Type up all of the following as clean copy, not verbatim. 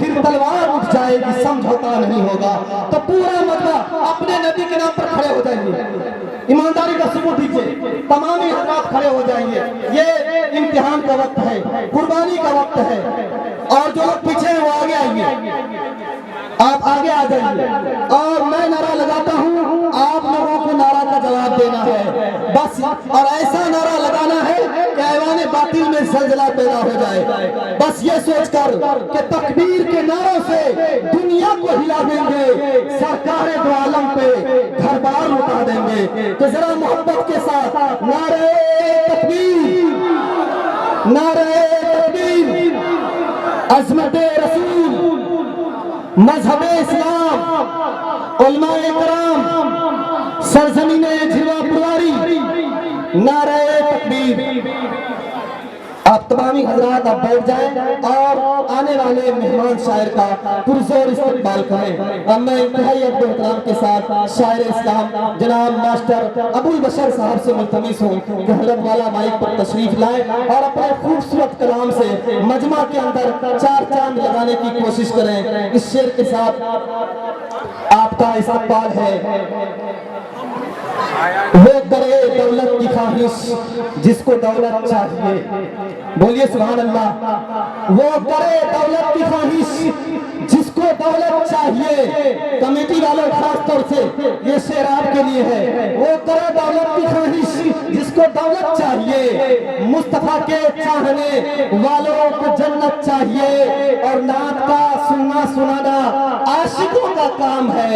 फिर तलवार उठ जाएगी, समझौता नहीं होगा। तो पूरा मजमा अपने नबी के नाम पर खड़े हो जाएंगे, ईमानदारी का सबूत दीजिए, तमाम हजरात खड़े हो जाएंगे। ये इम्तिहान का वक्त है, कुर्बानी का वक्त है, और जो लोग पीछे हैं वो आगे आएंगे, आप आगे आ जाइए। और मैं नारा लगाता हूँ, आप लोगों को नारा का जवाब देना है बस, और ऐसा नारा लगाना है कि ऐवाने बातिल में जलजला पैदा हो जाए। बस ये सोचकर कि तकबीर के नारों से दुनिया को हिला देंगे, सरकारे दो आलम पे घर बार लुटा देंगे। तो जरा मोहब्बत के साथ नारे तकबीर, नारे तकबीर, अज़मत-ए रसूल, मजहब-ए इस्लाम, उलमा-ए कराम, सरजमीन-ए झिरवा पुरवारी, नारे तकबीर। आप तमामी हजरात आप बैठ जाएं और आने वाले मेहमान शायर का पुरजोर इस्तकबाल करें। अब मैं इंतहाई अदब एहतराम के साथ शायर इस्लाम जनाब मास्टर अबुल बशर साहब से मुल्तमिस हूँ कि हजरत वाला माइक पर तशरीफ लाएं और अपने खूबसूरत कलाम से मजमा के अंदर चार चांद लगाने की कोशिश करें। इस शेर के साथ आपका इस्तकबाल है। वो करे दौलत की ख्वाहिश जिसको दौलत चाहिए, बोलिए सुभान अल्लाह। वो करे दौलत की ख्वाहिश जिसको दौलत चाहिए, कमेटी वालों खास तौर से ये शेर आपके लिए है। वो करे दौलत की ख्वाहिश जिसको दौलत चाहिए, मुस्तफा के चाहने वालों को जन्नत चाहिए, और नात का सुनना सुनाना आशिकों का काम है,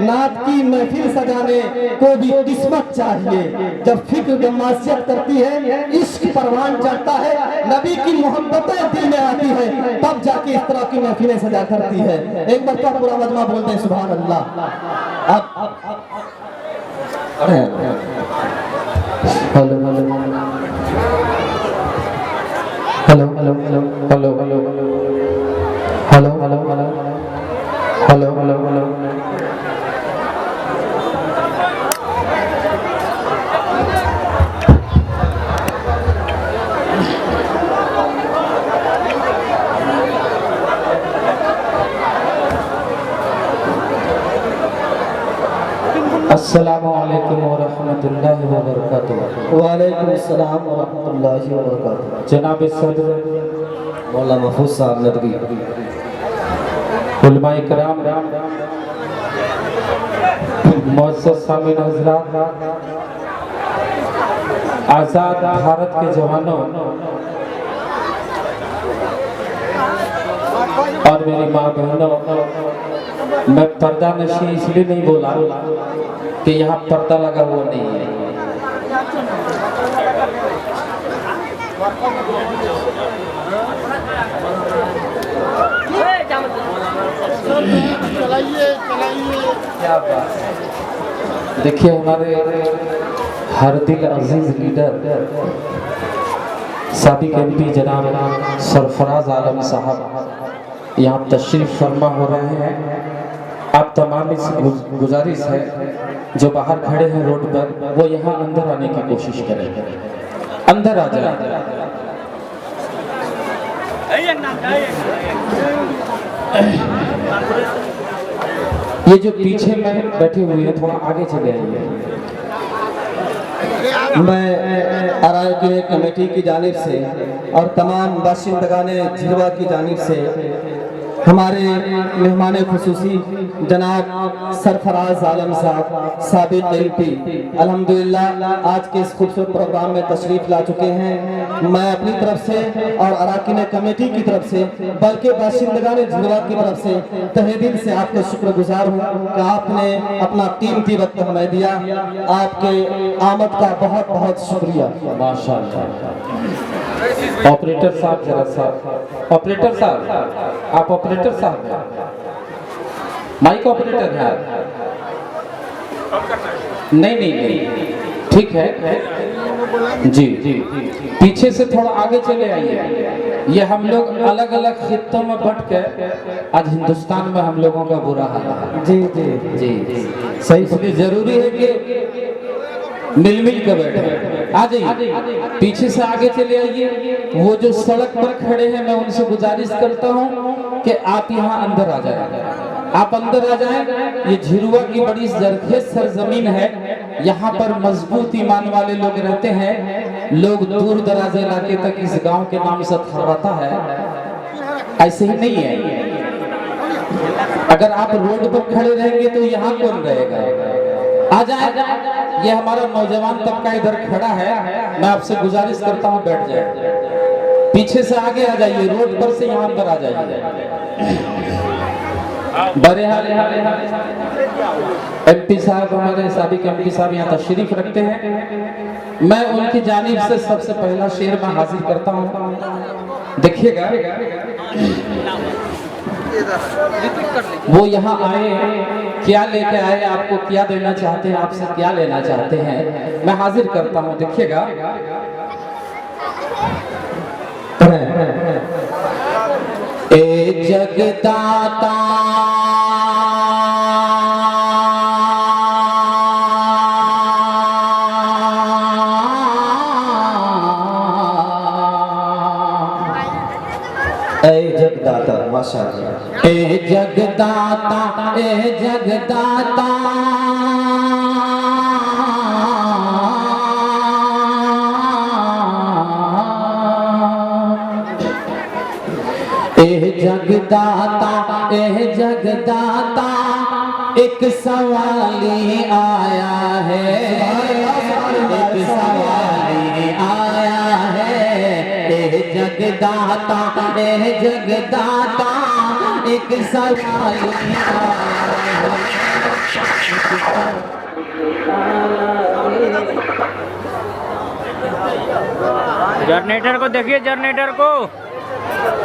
नात की महफिल सजाने को भी किस्मत चाहिए। जब फिक्र गम्मासियत करती है, इश्क परवान चढ़ता है, नबी की मोहब्बतें दिल में आती है, तब जाके इस तरह की महफिलें सजा करती है। एक बार का पूरा मजमा बोलते हैं सुभान अल्लाह। Hello hello hello hello hello hello hello hello hello hello. अस्सलामु अलैकुम व रहमतुल्लाहि व बरकातुहू। वालेकुम अस्सलाम व रहमतुल्लाहि व बरकातुहू। जनाब सदर मौलाना महफूज साहब नदवी, उलमाए किराम, मुअज़्ज़ज़ सामीन हज़रात, आज़ाद भारत के जवानों और मेरी माँ बहनों, मैं पर्दा नशी इसलिए नहीं बोला कि यहाँ पर्दा लगा हुआ नहीं है। क्या बात, देखिए हमारे हर दिल अजीज लीडर साबिक MP जनाब सरफराज आलम साहब यहाँ तशरीफ फरमा हो रहे हैं। आप तमाम से गुजारिश है जो बाहर खड़े हैं रोड पर, वो यहाँ अंदर आने की कोशिश करें, अंदर आ जाए। ये जो पीछे में बैठे हुए हैं थोड़ा आगे चले आइए। मैं आराय के कमेटी की जानिब से और तमाम बाशिंदगाने झिरवा की जानिब से हमारे मेहमान खुसूसी जनाब सरफराज आलम साहब साबिक MP अल्हम्दुलिल्लाह आज के इस खूबसूरत प्रोग्राम में तशरीफ ला चुके हैं। मैं अपनी तरफ से और अराकीन कमेटी की तरफ से, बल्कि बाशिंदगाने झिरवा की तरफ से तहे दिल से आपका शुक्रगुजार हूँ कि आपने अपना कीमती वक्त हमें दिया। आपके आमद का बहुत बहुत शुक्रिया। ऑपरेटर साहब, जरा साहब, ऑपरेटर साहब, आप ऑपरेटर साहब हैं, माइक ऑपरेटर है? नहीं नहीं नहीं, ठीक है जी जी। पीछे से थोड़ा आगे चले आइए। ये हम लोग अलग अलग खित्तों में बट के आज हिंदुस्तान में हम लोगों का बुरा हाल है। जी जी जी सही, इसलिए जरूरी है कि मिल मिल के बैठे। आ जाइए, पीछे से आगे चले आइए। वो जो सड़क पर खड़े हैं मैं उनसे गुजारिश करता हूँ कि आप यहाँ अंदर आ जाए, आप अंदर आ जाएं। ये झिरुआ की बड़ी जरखेज सरजमीन है, यहाँ पर मजबूत ईमान वाले लोग रहते हैं। लोग दूर दराज इलाके तक इस गांव के नाम से थर्राता है, ऐसे ही नहीं है। अगर आप रोड पर खड़े रहेंगे तो यहाँ कौन रहेगा? आ जाए, ये हमारा नौजवान तबका इधर खड़ा है, मैं आपसे गुजारिश करता हूँ बैठ जाए। पीछे से आगे आ जाइए, रोड पर से यहाँ पर आ जाइए। बड़े एमपी साहब, हमारे साबिक एमपी साहब यहाँ तशरीफ रखते हैं। मैं उनकी जानिब से सबसे पहला शेर मैं हाजिर करता हूँ, देखिएगा। वो यहाँ आए, क्या लेके आए, आपको क्या देना चाहते हैं, आपसे क्या लेना चाहते हैं, मैं हाजिर करता हूँ, देखिएगा। ए जगदाता जगदाता, माशाअल्लाह। ए जगदाता, ए जगदाता, ए जगदाता, ए जगदाता, एक सवाली आया है, एक सवाली आया है। ए जगदाता, ए जगदाता, एक सवाली आया जनरेटर को देखिए, जनरेटर को।